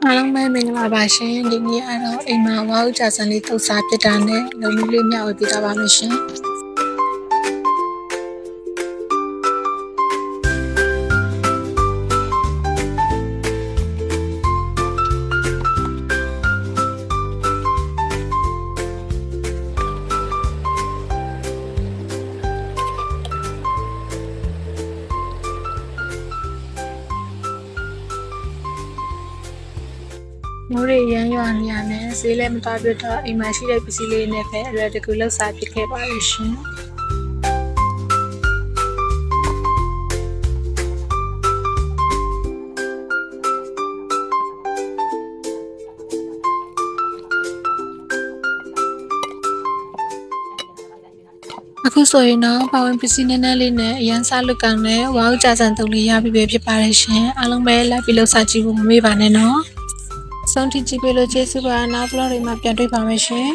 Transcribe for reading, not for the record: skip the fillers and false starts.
အားလုံးပဲမင်္ဂလာပါရှင်ဒီနေ့အဲ့တော့အိမ်မှာဝါဥကြာစံလေးတုတ်စားပြတာနဲ့လုံလူလေးမျှဝေပေးတာပါမယ်ရှင်မိုးရေရမ်းရွာနေရနဲ့ဈေးလည်းမတော်ပြတော့အိမ်မှာရှိတဲ့ပစ္စည်းလေးနဲ့ပဲအလွယ်တကူလှုပ်ရှားဖြစ်ခဲ့ပါလို့ရှင်အခုဆိုရင်တော့ပါဝင်ပစ္စည်းနည်းနည်းလေးနဲ့အရန်စားလွတ်ကောင်နဲ့ဝါဥကြာစံတုံးလေးရပြီပဲဖြစ်ပါတယ်ရှင်အားလုံးပဲလိုက်ပြီးလှုပ်ရှားကြည့်ဖို့မမေ့ပါနဲ့နော်ဆုံးထိကြည့်ပေးလို့ကျေးဇူးပါနောက် vlog တွေမှာပြန်တွေ့ပါမယ်ရှင်